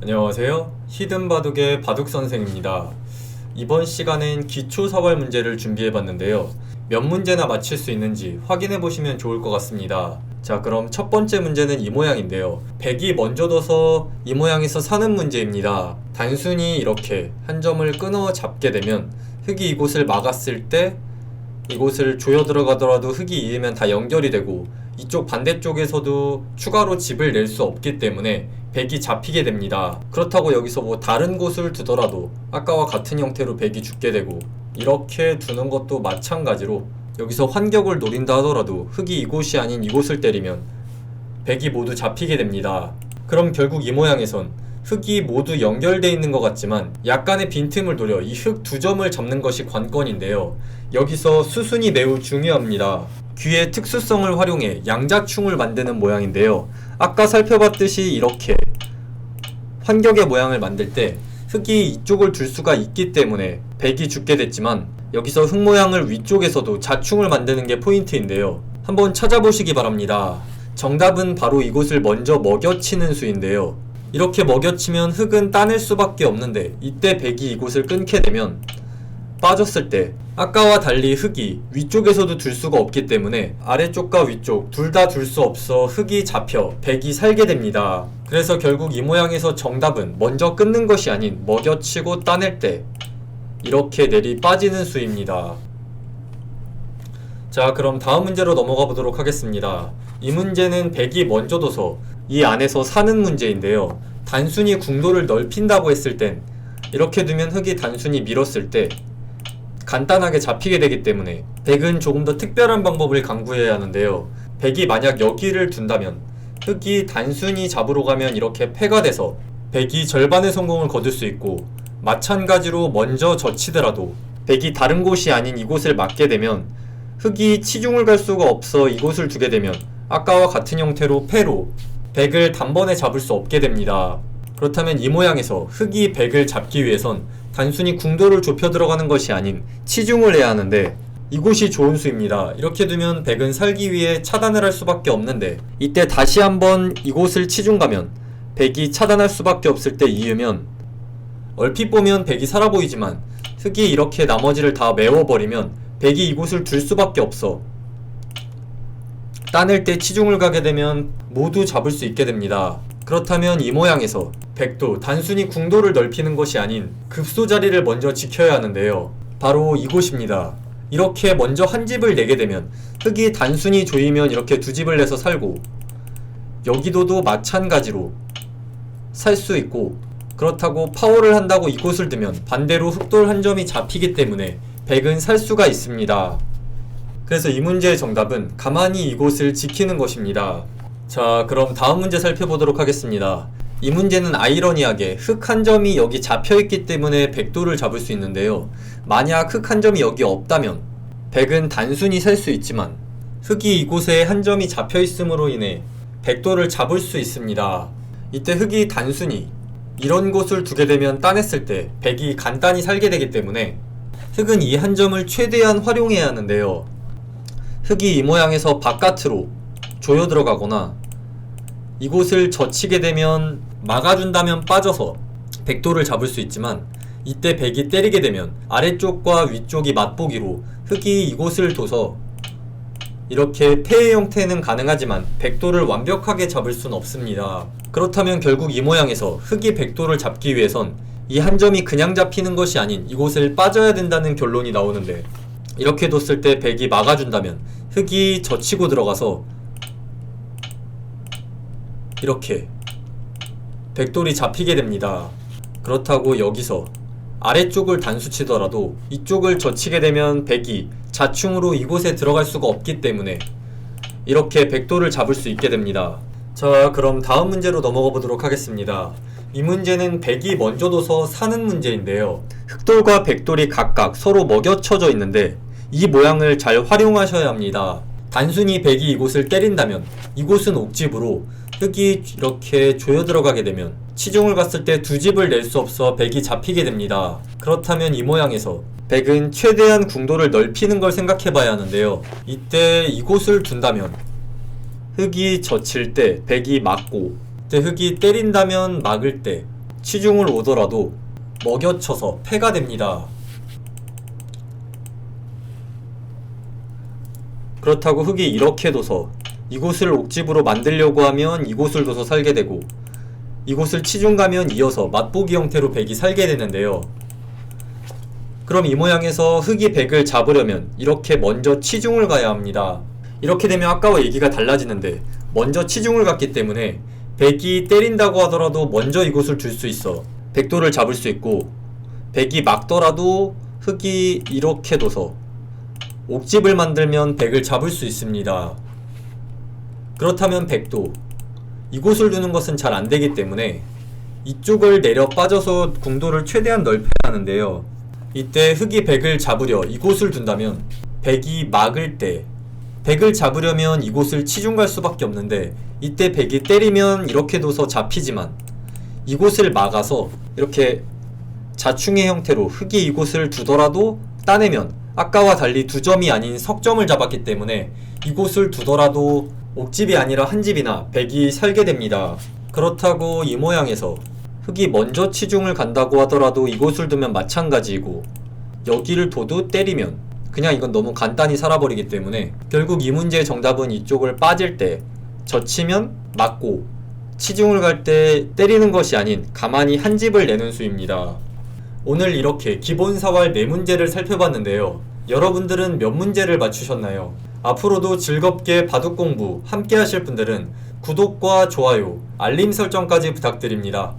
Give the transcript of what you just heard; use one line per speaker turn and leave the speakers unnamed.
안녕하세요. 히든바둑의 바둑선생입니다. 이번 시간엔 기초사활 문제를 준비해봤는데요. 몇 문제나 맞힐 수 있는지 확인해보시면 좋을 것 같습니다. 자, 그럼 첫 번째 문제는 이 모양인데요. 백이 먼저 둬서 이 모양에서 사는 문제입니다. 단순히 이렇게 한 점을 끊어 잡게 되면 흙이 이곳을 막았을 때 이곳을 조여 들어가더라도 흙이 이으면 다 연결이 되고 이쪽 반대쪽에서도 추가로 집을 낼 수 없기 때문에 백이 잡히게 됩니다. 그렇다고 여기서 뭐 다른 곳을 두더라도 아까와 같은 형태로 백이 죽게 되고, 이렇게 두는 것도 마찬가지로 여기서 환격을 노린다 하더라도 흙이 이곳이 아닌 이곳을 때리면 백이 모두 잡히게 됩니다. 그럼 결국 이 모양에선 흙이 모두 연결되어 있는 것 같지만 약간의 빈틈을 노려 이 흙 두 점을 잡는 것이 관건인데요. 여기서 수순이 매우 중요합니다. 귀의 특수성을 활용해 양자충을 만드는 모양인데요. 아까 살펴봤듯이 이렇게 환격의 모양을 만들 때 흙이 이쪽을 둘 수가 있기 때문에 백이 죽게 됐지만, 여기서 흙 모양을 위쪽에서도 자충을 만드는 게 포인트인데요. 한번 찾아보시기 바랍니다. 정답은 바로 이곳을 먼저 먹여치는 수인데요. 이렇게 먹여치면 흙은 따낼 수밖에 없는데, 이때 백이 이곳을 끊게 되면 빠졌을 때 아까와 달리 흙이 위쪽에서도 둘 수가 없기 때문에 아래쪽과 위쪽 둘 다 둘 수 없어 흙이 잡혀 백이 살게 됩니다. 그래서 결국 이 모양에서 정답은 먼저 끊는 것이 아닌 먹여치고 따낼 때 이렇게 내리 빠지는 수입니다. 자, 그럼 다음 문제로 넘어가 보도록 하겠습니다. 이 문제는 백이 먼저 둬서 이 안에서 사는 문제인데요. 단순히 궁도를 넓힌다고 했을 땐 이렇게 두면 흙이 단순히 밀었을 때 간단하게 잡히게 되기 때문에 백은 조금 더 특별한 방법을 강구해야 하는데요. 백이 만약 여기를 둔다면 흙이 단순히 잡으러 가면 이렇게 패가 돼서 백이 절반의 성공을 거둘 수 있고, 마찬가지로 먼저 젖히더라도 백이 다른 곳이 아닌 이곳을 막게 되면 흙이 치중을 갈 수가 없어 이곳을 두게 되면 아까와 같은 형태로 패로 백을 단번에 잡을 수 없게 됩니다. 그렇다면 이 모양에서 흙이 백을 잡기 위해선 단순히 궁도를 좁혀 들어가는 것이 아닌 치중을 해야 하는데, 이곳이 좋은 수입니다. 이렇게 두면 백은 살기 위해 차단을 할 수밖에 없는데, 이때 다시 한번 이곳을 치중 가면 백이 차단할 수밖에 없을 때 이으면 얼핏 보면 백이 살아 보이지만 흙이 이렇게 나머지를 다 메워버리면 백이 이곳을 둘 수밖에 없어 따낼 때 치중을 가게 되면 모두 잡을 수 있게 됩니다. 그렇다면 이 모양에서 백도 단순히 궁도를 넓히는 것이 아닌 급소 자리를 먼저 지켜야 하는데요. 바로 이곳입니다. 이렇게 먼저 한 집을 내게 되면 흙이 단순히 조이면 이렇게 두 집을 내서 살고, 여기도도 마찬가지로 살 수 있고, 그렇다고 파워를 한다고 이곳을 두면 반대로 흙돌 한 점이 잡히기 때문에 백은 살 수가 있습니다. 그래서 이 문제의 정답은 가만히 이곳을 지키는 것입니다. 자, 그럼 다음 문제 살펴보도록 하겠습니다. 이 문제는 아이러니하게 흙 한 점이 여기 잡혀있기 때문에 백도를 잡을 수 있는데요. 만약 흙 한 점이 여기 없다면 백은 단순히 살 수 있지만 흙이 이곳에 한 점이 잡혀있음으로 인해 백도를 잡을 수 있습니다. 이때 흙이 단순히 이런 곳을 두게 되면 따냈을 때 백이 간단히 살게 되기 때문에 흙은 이 한 점을 최대한 활용해야 하는데요. 흙이 이 모양에서 바깥으로 조여 들어가거나 이곳을 젖히게 되면 막아준다면 빠져서 백도를 잡을 수 있지만, 이때 백이 때리게 되면 아래쪽과 위쪽이 맛보기로 흙이 이곳을 둬서 이렇게 패의 형태는 가능하지만 백도를 완벽하게 잡을 수는 없습니다. 그렇다면 결국 이 모양에서 흙이 백도를 잡기 위해선 이 한 점이 그냥 잡히는 것이 아닌 이곳을 빠져야 된다는 결론이 나오는데, 이렇게 뒀을 때 백이 막아준다면 흙이 젖히고 들어가서 이렇게 백돌이 잡히게 됩니다. 그렇다고 여기서 아래쪽을 단수 치더라도 이쪽을 젖히게 되면 백이 자충으로 이곳에 들어갈 수가 없기 때문에 이렇게 백돌을 잡을 수 있게 됩니다. 자, 그럼 다음 문제로 넘어가 보도록 하겠습니다. 이 문제는 백이 먼저 둬서 사는 문제인데요. 흙돌과 백돌이 각각 서로 먹여쳐져 있는데 이 모양을 잘 활용하셔야 합니다. 단순히 백이 이곳을 때린다면 이곳은 옥집으로 흙이 이렇게 조여 들어가게 되면 치중을 갔을 때 두 집을 낼 수 없어 백이 잡히게 됩니다. 그렇다면 이 모양에서 백은 최대한 궁도를 넓히는 걸 생각해 봐야 하는데요. 이때 이곳을 둔다면 흙이 젖힐 때 백이 막고, 이때 흙이 때린다면 막을 때 치중을 오더라도 먹여쳐서 패가 됩니다. 그렇다고 흙이 이렇게 둬서 이곳을 옥집으로 만들려고 하면 이곳을 둬서 살게 되고, 이곳을 치중 가면 이어서 맛보기 형태로 백이 살게 되는데요. 그럼 이 모양에서 흙이 백을 잡으려면 이렇게 먼저 치중을 가야 합니다. 이렇게 되면 아까와 얘기가 달라지는데, 먼저 치중을 갔기 때문에 백이 때린다고 하더라도 먼저 이곳을 줄 수 있어 백도를 잡을 수 있고, 백이 막더라도 흙이 이렇게 둬서 옥집을 만들면 백을 잡을 수 있습니다. 그렇다면 백도 이곳을 두는 것은 잘 안되기 때문에 이쪽을 내려 빠져서 궁도를 최대한 넓혀야 하는데요. 이때 흙이 백을 잡으려 이곳을 둔다면 백이 막을 때, 백을 잡으려면 이곳을 치중 갈 수밖에 없는데, 이때 백이 때리면 이렇게 둬서 잡히지만 이곳을 막아서 이렇게 자충의 형태로 흙이 이곳을 두더라도 따내면 아까와 달리 두 점이 아닌 석점을 잡았기 때문에 이곳을 두더라도 옥집이 아니라 한 집이나 백이 살게 됩니다. 그렇다고 이 모양에서 흙이 먼저 치중을 간다고 하더라도 이곳을 두면 마찬가지이고, 여기를 둬도 때리면 그냥 이건 너무 간단히 살아버리기 때문에 결국 이 문제의 정답은 이쪽을 빠질 때 젖히면 맞고, 치중을 갈 때 때리는 것이 아닌 가만히 한 집을 내는 수입니다. 오늘 이렇게 기본 사활 4문제를 살펴봤는데요. 여러분들은 몇 문제를 맞추셨나요? 앞으로도 즐겁게 바둑 공부 함께 하실 분들은 구독과 좋아요, 알림 설정까지 부탁드립니다.